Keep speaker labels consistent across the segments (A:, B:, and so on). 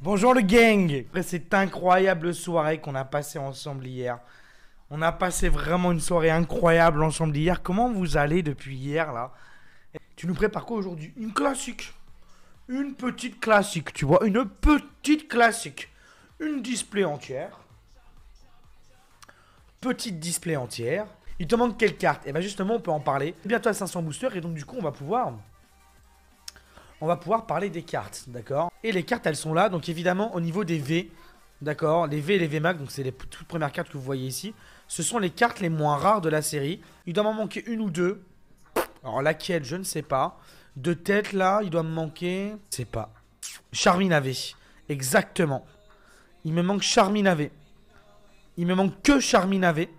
A: Bonjour le gang. Après cette incroyable soirée qu'on a passée ensemble hier. On a passé vraiment une soirée incroyable ensemble hier. Comment vous allez depuis hier là? Tu nous prépares quoi aujourd'hui? Une classique. Une petite classique, tu vois. Une petite classique. Une display entière. Petite display entière. Il te manque quelle carte? Et bien justement on peut en parler. Bientôt à 500 boosters et donc du coup on va pouvoir parler des cartes, d'accord? Et les cartes, elles sont là, donc évidemment, au niveau des V, d'accord? Les V et les VMAX, donc c'est les toutes premières cartes que vous voyez ici. Ce sont les cartes les moins rares de la série. Il doit m'en manquer une ou deux. Alors laquelle, je ne sais pas. De tête, là, il doit me manquer... Je sais pas. Charminavé. Exactement. Il me manque Charminavé. Il me manque que Charminavé.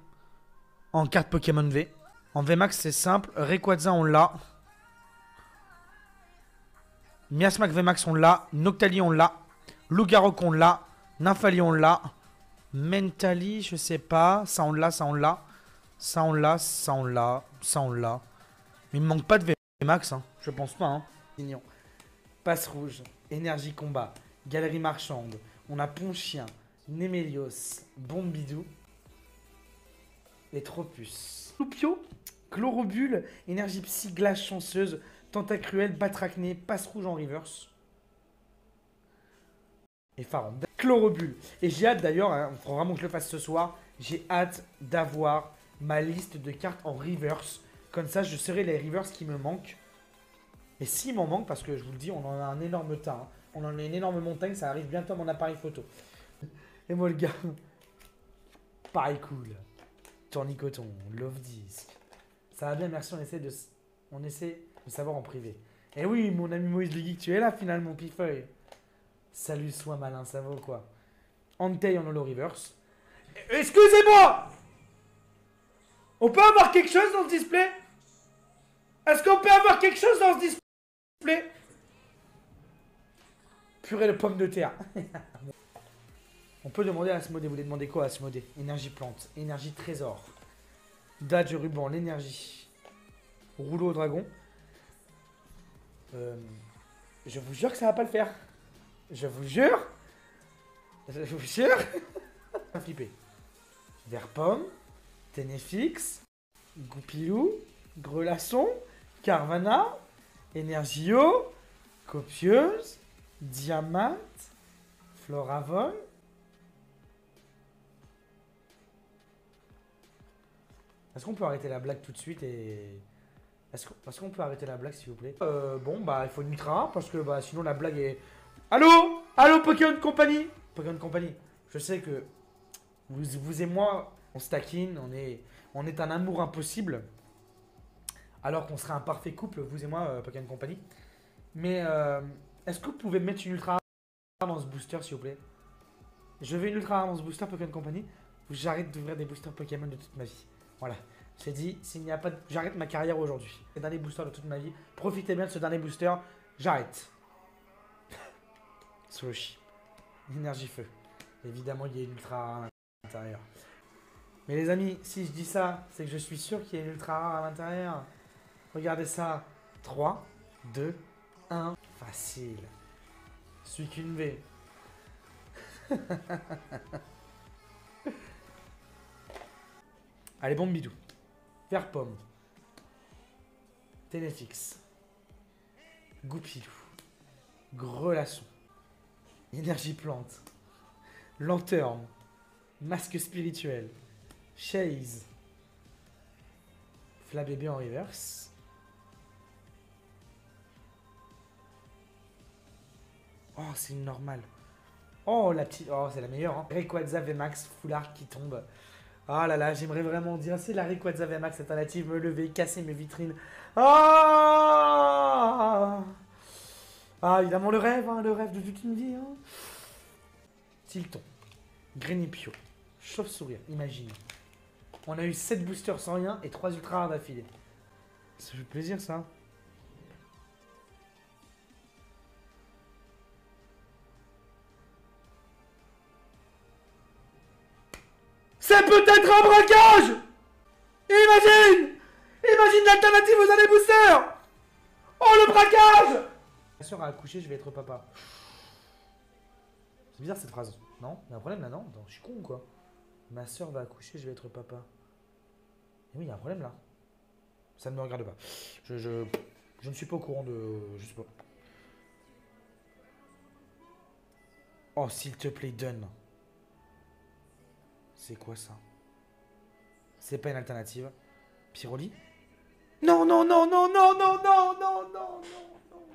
A: En carte Pokémon V. En VMAX, c'est simple. Rayquaza, on l'a. Miasmac VMAX on l'a, Noctali on l'a, Lugarok on l'a, Nymphali on l'a, Mentali je sais pas, ça on l'a, ça on l'a, ça on l'a, ça on l'a, ça on l'a. Mais il me manque pas de VMAX, hein. Je pense pas. Hein. Mignon. Passe rouge, énergie combat, galerie marchande, on a Ponchien, Némélios, Bombidou et Tropus. Loupio, Chlorobule, énergie psy, glace chanceuse, Tentacruel, Batracné, Passe rouge en reverse. Et Pharaon. Chlorobule. Et j'ai hâte d'ailleurs, hein, il faudra vraiment que je le fasse ce soir, j'ai hâte d'avoir ma liste de cartes en reverse. Comme ça, je saurai les reverse qui me manquent. Et s'il m'en manque, parce que je vous le dis, on en a un énorme tas. Hein. On en a une énorme montagne, ça arrive bientôt à mon appareil photo. Et moi le gars, pareil cool. Tournicoton, Love Disc. Ça va bien, merci, on essaie de savoir en privé. Et oui, mon ami Moïse le Geek, tu es là finalement, Pifeuille. Salut, sois malin, ça va ou quoi? Entei en holo reverse. Excusez-moi! On peut avoir quelque chose dans ce display? Est-ce qu'on peut avoir quelque chose dans ce display? Purée de pommes de terre. On peut demander à Asmodée. Vous voulez demander quoi à Asmodée? Énergie plante, énergie trésor, Dodge ruban, l'énergie, rouleau au dragon. Je vous jure que ça va pas le faire. Je vous jure. Je vous jure. Flipper. Verpomme, Ténéfix, Goupilou, Grelasson, Carvana, Energio, Copieuse, Diamant, Floravol. Est-ce qu'on peut arrêter la blague tout de suite et... Est-ce qu'on peut arrêter la blague s'il vous plaît? Bon bah il faut une ultra parce que bah sinon la blague est... Allô? Allô Pokémon Company? Pokémon Company, je sais que vous et moi on se taquine, on est un amour impossible. Alors qu'on serait un parfait couple, vous et moi, Pokémon Company. Mais est-ce que vous pouvez mettre une ultra rare dans ce booster s'il vous plaît? Je veux une ultra rare dans ce booster Pokémon Company. J'arrête d'ouvrir des boosters Pokémon de toute ma vie. Voilà. J'ai dit, s'il n'y a pas de... J'arrête ma carrière aujourd'hui. Le dernier booster de toute ma vie. Profitez bien de ce dernier booster. J'arrête. Slushie. Énergie feu. Évidemment, il y a une ultra rare à l'intérieur. Mais les amis, si je dis ça, c'est que je suis sûr qu'il y a une ultra rare à l'intérieur. Regardez ça. 3, 2, 1. Facile. Je suis qu'une V. Allez, bon bidou. Verpomme, Ténéfix, Goupilou, Grelasson, énergie plante, Lanterne, masque spirituel, Chase, Flabébé en reverse, oh c'est une normale, oh la petite, oh c'est la meilleure, hein. Rayquaza VMAX Foulard qui tombe. Ah là là, j'aimerais vraiment dire, c'est la Rayquaza VMAX alternative, me lever, casser mes vitrines. Ah, ah évidemment le rêve de toute une vie. Hein. Tilton, Grenipio, Chauve-Sourire, imagine. On a eu 7 boosters sans rien et 3 ultra rares d'affilée. Ça fait plaisir ça. C'est peut-être un braquage! Imagine! Imagine l'alternative aux années booster! Oh le braquage! Ma soeur a accouché, je vais être papa. C'est bizarre cette phrase. Non? Il y a un problème là, non? Attends, je suis con ou quoi? Ma soeur va accoucher, je vais être papa. Et oui, il y a un problème là. Ça ne me regarde pas. Je ne suis pas au courant de. Je sais pas. Oh, s'il te plaît, donne. C'est quoi ça? C'est pas une alternative. Pyroli? Non, non, non, non, non, non, non, non, non, non.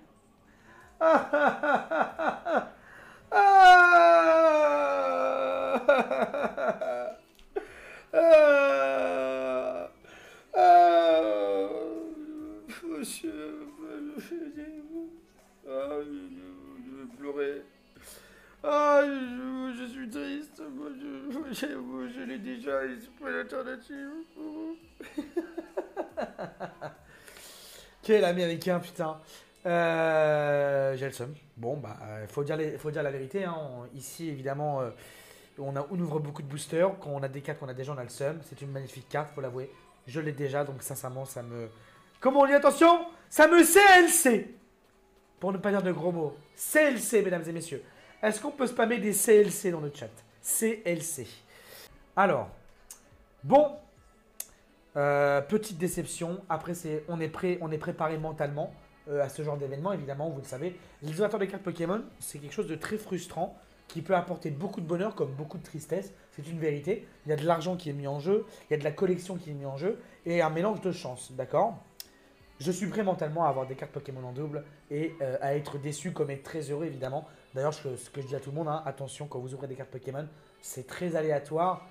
A: Ah, ah, ah, ah, ah. Ah, ah, monsieur, ah, je vais pleurer. Ah, je suis triste. Moi, je l'ai déjà et c'est pas l'alternative. Quel américain, putain. J'ai le seum. Bon, bah, faut dire la vérité. Hein. Ici, évidemment, on ouvre beaucoup de boosters. Quand on a des cartes, qu'on a déjà, on a le seum. C'est une magnifique carte, faut l'avouer. Je l'ai déjà, donc sincèrement, ça me. Comment on dit, attention? Ça me CLC. Pour ne pas dire de gros mots. CLC, mesdames et messieurs. Est-ce qu'on peut spammer des CLC dans le chat? CLC. Alors, bon. Petite déception. Après, on est préparé mentalement à ce genre d'événement, évidemment, vous le savez. L'isolateur des cartes Pokémon, c'est quelque chose de très frustrant qui peut apporter beaucoup de bonheur comme beaucoup de tristesse. C'est une vérité. Il y a de l'argent qui est mis en jeu, il y a de la collection qui est mis en jeu et un mélange de chance, d'accord? Je suis prêt mentalement à avoir des cartes Pokémon en double et à être déçu comme être très heureux, évidemment. D'ailleurs, ce que je dis à tout le monde, hein, attention, quand vous ouvrez des cartes Pokémon, c'est très aléatoire.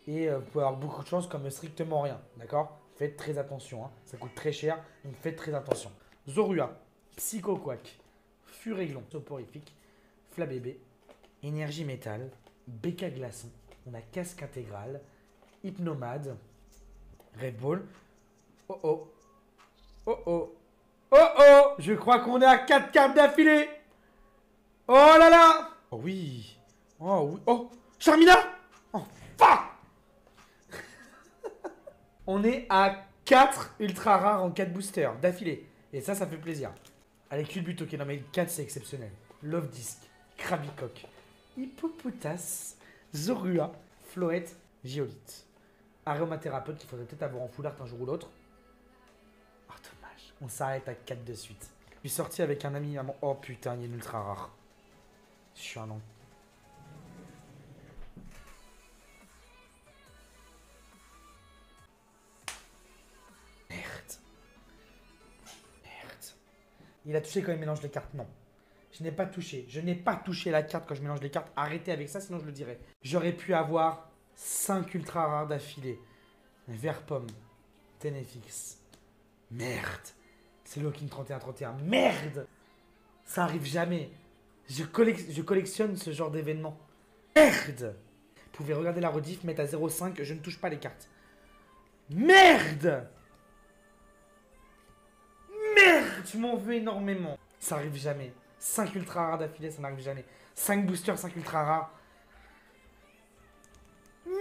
A: Et vous pouvez avoir beaucoup de chance comme strictement rien. D'accord? Faites très attention. Hein. Ça coûte très cher. Donc faites très attention. Zorua, Psycho Quack, Furéglon, Soporifique, Flabébé, Énergie Métal, Béca Glaçon. On a Casque Intégral, Hypnomade, Red Ball. Oh oh. Oh oh. Oh oh. Je crois qu'on est à 4 cartes d'affilée. Oh là là. Oh oui. Oh oui. Oh. Charmina. Oh fuck. On est à 4 ultra rares en 4 boosters d'affilée. Et ça fait plaisir. Allez, Culbut, ok, non mais 4 c'est exceptionnel. Love Disc, Krabicock, Hippopotas, Zorua, Floette, Giolite. Aromathérapeute qu'il faudrait peut-être avoir en full art un jour ou l'autre. Oh dommage, on s'arrête à 4 de suite. Je suis sorti avec un ami. Oh putain, il y a une ultra rare. Je suis un an. Il a touché quand il mélange les cartes. Non. Je n'ai pas touché. Je n'ai pas touché la carte quand je mélange les cartes. Arrêtez avec ça, sinon je le dirais. J'aurais pu avoir 5 ultra rares d'affilée. Vert pomme. Tenefix. Merde. C'est Lokin 31-31. Merde. Ça arrive jamais. Je collectionne ce genre d'événement. Merde. Vous pouvez regarder la rediff, mettre à 0,5. Je ne touche pas les cartes. Merde. Merde, tu m'en veux énormément. Ça arrive jamais. 5 ultra rares d'affilée, ça n'arrive jamais. 5 boosters, 5 ultra rares.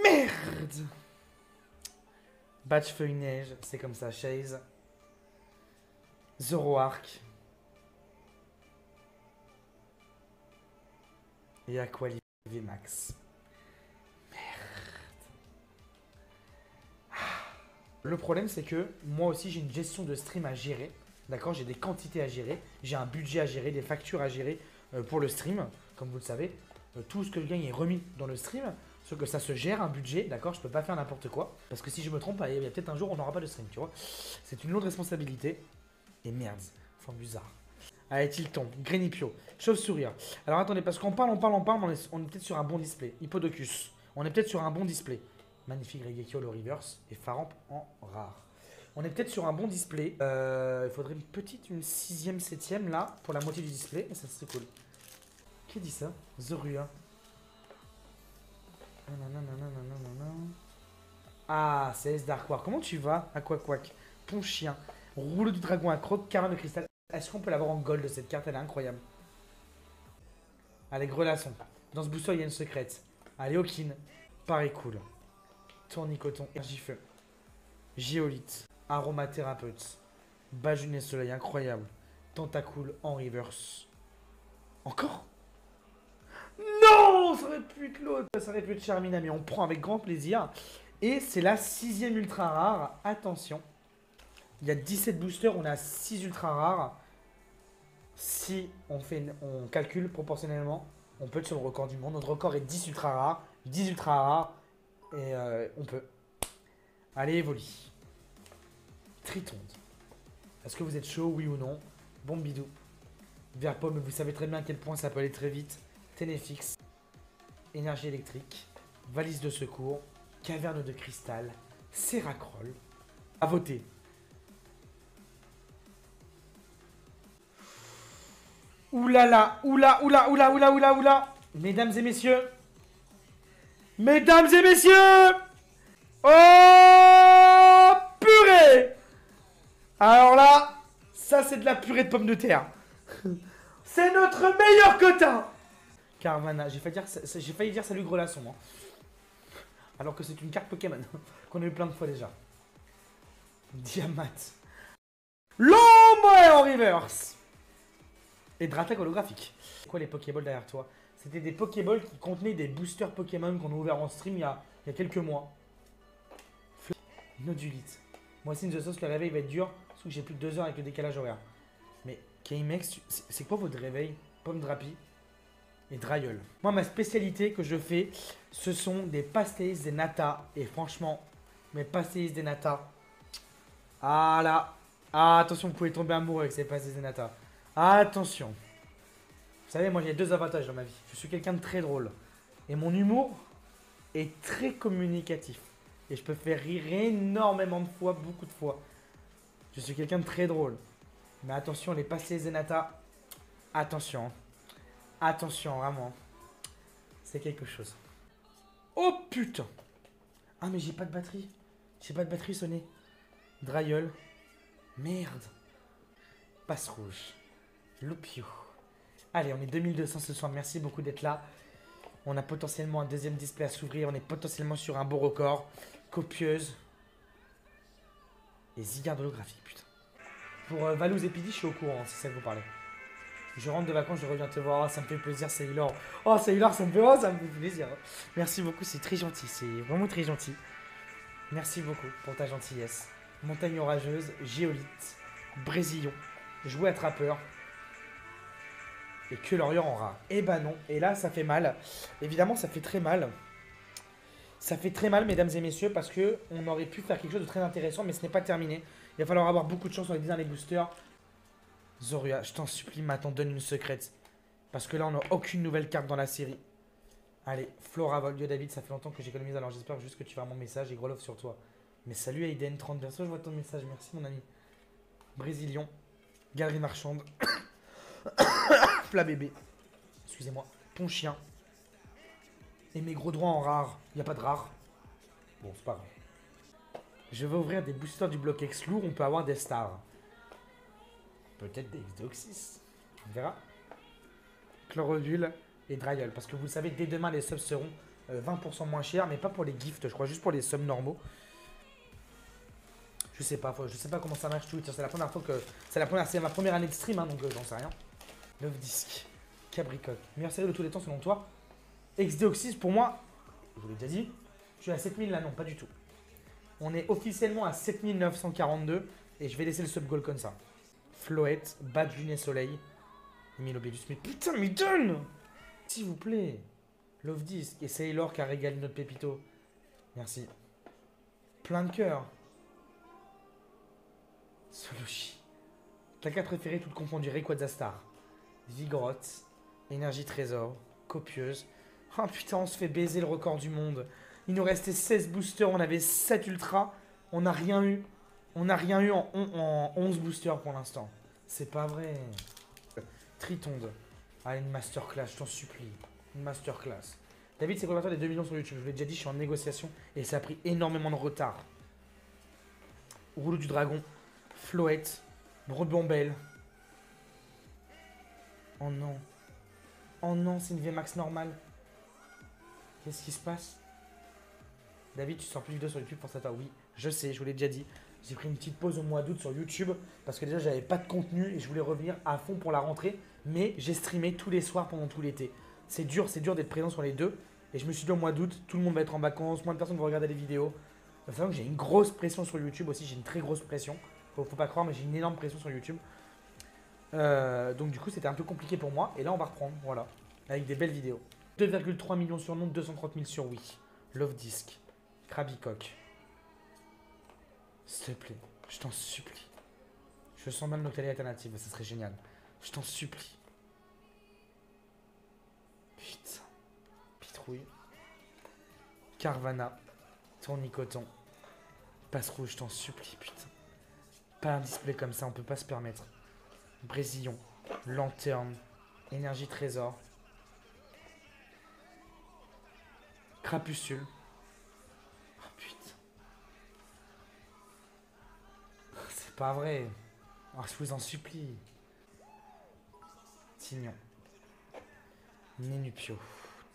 A: Merde. Batch Feuille Neige, c'est comme ça. Chase. Zoroark. Et Aqualiv Max. Le problème, c'est que moi aussi, j'ai une gestion de stream à gérer. D'accord? J'ai des quantités à gérer. J'ai un budget à gérer, des factures à gérer pour le stream. Comme vous le savez, tout ce que je gagne est remis dans le stream. Sauf que ça se gère un budget, d'accord? Je peux pas faire n'importe quoi. Parce que si je me trompe, il y a peut-être un jour, on n'aura pas de stream, tu vois? C'est une lourde responsabilité. Et merde, forme bizarre. Allez, Tilton, Grenipio, Chauve-souris. Alors attendez, parce qu'on parle, on est peut-être sur un bon display. Hippodocus, on est peut-être sur un bon display. Magnifique Regekio, le reverse et Faramp en rare. On est peut-être sur un bon display. Il faudrait une 6ème, 7ème là pour la moitié du display. Et ça serait cool. Qui dit ça? Zorua. Ah, c'est S Dark War. Comment tu vas? Aquaquack, Ponchien, Rouleau du Dragon à croc, Carin de Cristal. Est-ce qu'on peut l'avoir en gold de cette carte? Elle est incroyable. Allez, Grelasson. Dans ce booster, il y a une secrète. Allez, Okin. Pareil cool. Tournicoton, Ergifeu, Géolite, Aromathérapeute, Bajunet Soleil, incroyable, Tentacool en reverse. Encore? Non! depuis que l'autre, ça aurait pu être Charmina, mais on prend avec grand plaisir. Et c'est la 6ème ultra rare. Attention. Il y a 17 boosters, on a 6 ultra rares. Si on calcule proportionnellement, on peut être sur le record du monde. Notre record est 10 ultra rares. 10 ultra rares. Et on peut. Allez, Evoli. Tritonde. Est-ce que vous êtes chaud, oui ou non? Bon bidou. Vert pomme, vous savez très bien à quel point ça peut aller très vite. Ténéfix. Énergie électrique. Valise de secours. Caverne de cristal. Seracroll. À voter. Oulala, oula, oula, oula, oula, oula, oula. Mesdames et messieurs. Mesdames et messieurs. Oh, purée. Alors là, ça c'est de la purée de pommes de terre. C'est notre meilleur quota. Carvana, j'ai failli dire salut Grelasson. Hein. Alors que c'est une carte Pokémon qu'on a eu plein de fois déjà. Diamat. L'ombre est en reverse. Et Dratak holographique. C'est quoi les Pokéballs derrière toi? C'était des Pokéballs qui contenaient des boosters Pokémon qu'on a ouvert en stream il y a quelques mois. Nodulite. Moi aussi, The Sauce, le réveil va être dur. Parce que j'ai plus de 2 heures avec le décalage horaire. Mais K-Mex, c'est quoi votre réveil? Pomme Drapi et Dryol. Moi, ma spécialité que je fais, ce sont des pastéis des nata. Et franchement, mes pastéis des nata. Ah là. Ah, attention, vous pouvez tomber amoureux avec ces pastéis des nata. Attention. Vous savez, moi j'ai 2 avantages dans ma vie. Je suis quelqu'un de très drôle. Et mon humour est très communicatif. Et je peux faire rire énormément de fois, beaucoup de fois. Je suis quelqu'un de très drôle. Mais attention, les pastéis Zenata. Attention. Attention, vraiment. C'est quelque chose. Oh putain. Ah mais j'ai pas de batterie. J'ai pas de batterie sonnée. Dryol. Merde. Passe rouge. Loupio. Allez, on est 2200 ce soir. Merci beaucoup d'être là. On a potentiellement un deuxième display à s'ouvrir. On est potentiellement sur un beau record. Copieuse. Et Zygarde holographique, putain. Pour Valouz et Pidi, je suis au courant, si ça vous parlez. Je rentre de vacances, je reviens te voir. Oh, ça me fait plaisir, Sailor. Oh, Sailor, ça me fait plaisir. Merci beaucoup, c'est très gentil. C'est vraiment très gentil. Merci beaucoup pour ta gentillesse. Montagne orageuse, géolite, Brésillon, jouet attrapeur. Et que l'Orient en rare. Eh ben non. Et là, ça fait mal. Évidemment, ça fait très mal. Ça fait très mal, mesdames et messieurs, parce que on aurait pu faire quelque chose de très intéressant, mais ce n'est pas terminé. Il va falloir avoir beaucoup de chance dans les derniers boosters. Zorua, je t'en supplie, maintenant, donne une secrète. Parce que là, on n'a aucune nouvelle carte dans la série. Allez, Floravol, Dieu David, ça fait longtemps que j'économise, alors j'espère juste que tu vas mon message et gros love sur toi. Mais salut Aiden, 30 versos, je vois ton message, merci mon ami. Brésilion, Galerie Marchande. Plat bébé. Excusez-moi. Ponchien. Et mes gros droits en rare. Il n'y a pas de rare. Bon, c'est pas grave. Je vais ouvrir des boosters du bloc X lourd. On peut avoir des stars. Peut-être des Xdeoxys. On verra. Chlorovule et Dryol. Parce que vous le savez, dès demain, les subs seront 20% moins chers. Mais pas pour les gifts, je crois. Juste pour les subs normaux. Je sais pas comment ça marche Twitch. C'est la première fois que. C'est ma première année de stream, hein, donc j'en sais rien. 9 disques. Cabricoque. Meilleure série de tous les temps selon toi. Xdeoxys, pour moi, je vous l'ai déjà dit, je suis à 7000 là, non, pas du tout. On est officiellement à 7942 et je vais laisser le sub goal comme ça. Floette, Bad Lune et Soleil. Milobélus, mais putain, mais donne! S'il vous plaît. Love Disc et Sailor qui a régalé notre pépito. Merci. Plein de cœur. Solushi. Ta carte préférée, toute confondue, Rayquaza Star. Vigoroth, énergie trésor, copieuse. Oh putain, on se fait baiser le record du monde. Il nous restait 16 boosters, on avait 7 ultras. On n'a rien eu. On n'a rien eu en 11 boosters pour l'instant. C'est pas vrai. Tritonde. Allez, une masterclass, je t'en supplie. Une masterclass. David, c'est combien des 2 millions sur YouTube? Je vous l'ai déjà dit, je suis en négociation et ça a pris énormément de retard. Rouleau du dragon. Floette. Brodombelle. Oh non. Oh non, c'est une VMAX normale. Qu'est-ce qui se passe? David, tu sors plus de vidéos sur YouTube pour ça? Oui, je sais, je vous l'ai déjà dit. J'ai pris une petite pause au mois d'août sur YouTube parce que déjà j'avais pas de contenu et je voulais revenir à fond pour la rentrée. Mais j'ai streamé tous les soirs pendant tout l'été. c'est dur d'être présent sur les deux. Et je me suis dit au mois d'août, tout le monde va être en vacances, moins de personnes vont regarder les vidéos. Il faut savoir que j'ai une grosse pression sur YouTube aussi, j'ai une très grosse pression. Faut pas croire, mais j'ai une énorme pression sur YouTube. Donc du coup, c'était un peu compliqué pour moi. Et là, on va reprendre, voilà, avec des belles vidéos. 2,3 millions sur Nombre, 230 000 sur Wii. Love Disc, Krabby Cock. S'il te plaît, je t'en supplie. Je sens mal Noctalie alternative, ça serait génial. Je t'en supplie. Putain. Pitrouille. Carvana. Tournicoton. Passe rouge, je t'en supplie, putain. Pas un display comme ça, on peut pas se permettre. Brésillon. Lanterne. Énergie trésor. Crapucule. Oh putain. C'est pas vrai. Oh, je vous en supplie. Tignon. Nénupio.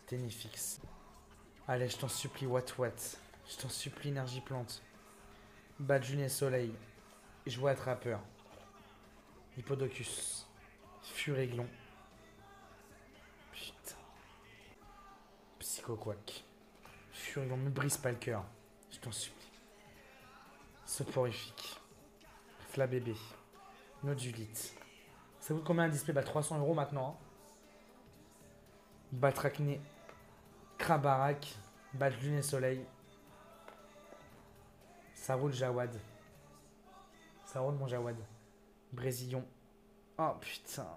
A: Ténifix. Allez, je t'en supplie, What. Je t'en supplie, énergie plante. Badjune soleil. Joie attrapeur. Hippodocus. Furéglon. Putain. Psychoquack. Furéglon, me brise pas le cœur. Je t'en supplie. Soporifique. Flabébé. Nodulite. Ça coûte combien un display? Bah 300 € maintenant. Hein. Batracné. Krabarak. Badjune soleil. Ça roule Jawad. Ça roule mon Jawad. Brésillon. Oh putain.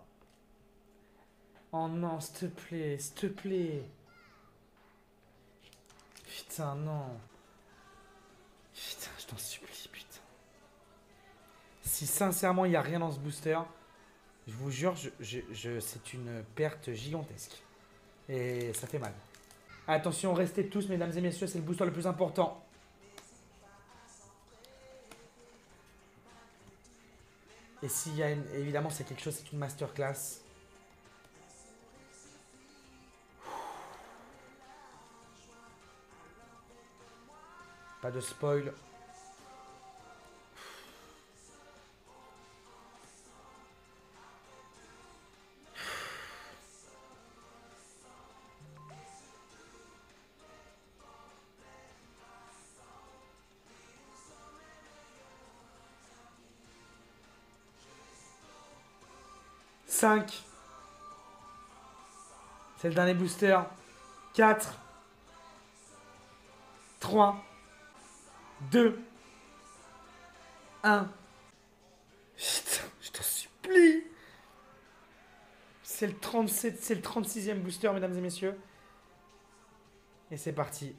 A: Oh non, s'il te plaît, s'il te plaît. Putain, non. Putain, je t'en supplie, putain. Si sincèrement il n'y a rien dans ce booster, je vous jure, c'est une perte gigantesque. Et ça fait mal. Attention, restez tous, mesdames et messieurs, c'est le booster le plus important. Et s'il y a évidemment c'est quelque chose, c'est une masterclass. Pas de spoil. Cinq. C'est le dernier booster. 4. 3. 2. 1. Putain, je t'en supplie. C'est le 37, c'est le 36e booster, mesdames et messieurs. Et c'est parti.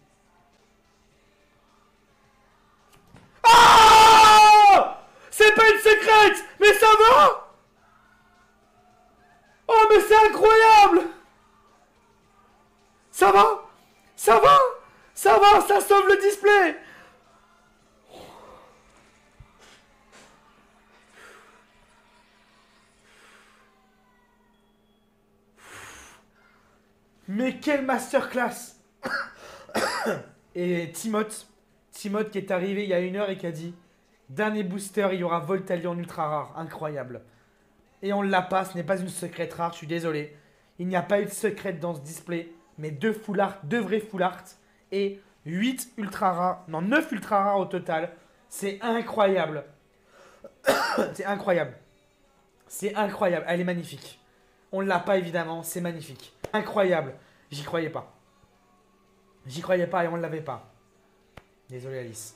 A: Ah! C'est pas une secrète! Mais ça va! Oh mais c'est incroyable! Ça va? Ça va? Ça va, ça sauve le display! Mais quelle masterclass! Et Timoth qui est arrivé il y a 1 heure et qui a dit: dernier booster, il y aura Voltali en ultra rare. Incroyable. Et on l'a pas, ce n'est pas une secrète rare, je suis désolé. Il n'y a pas eu de secrète dans ce display, mais 2 full art, 2 vrais full art et 8 ultra rares, non 9 ultra rares au total. C'est incroyable. C'est incroyable. C'est incroyable, elle est magnifique. On l'a pas évidemment, c'est magnifique. Incroyable, j'y croyais pas. J'y croyais pas et on ne l'avait pas. Désolé Alice.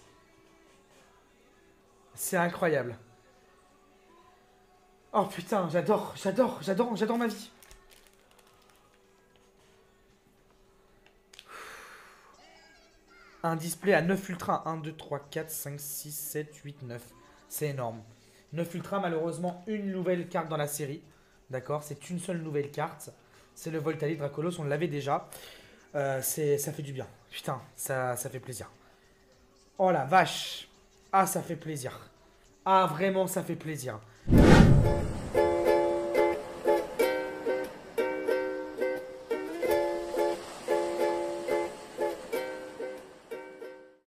A: C'est incroyable. Oh putain, j'adore ma vie. Un display à 9 ultra. 1, 2, 3, 4, 5, 6, 7, 8, 9. C'est énorme. 9 ultra, malheureusement, une nouvelle carte dans la série. D'accord, c'est une seule nouvelle carte. C'est le Voltali Dracolos, on l'avait déjà. Ça fait du bien. Putain, ça fait plaisir. Oh la vache. Ah, ça fait plaisir. Ah, vraiment, ça fait plaisir.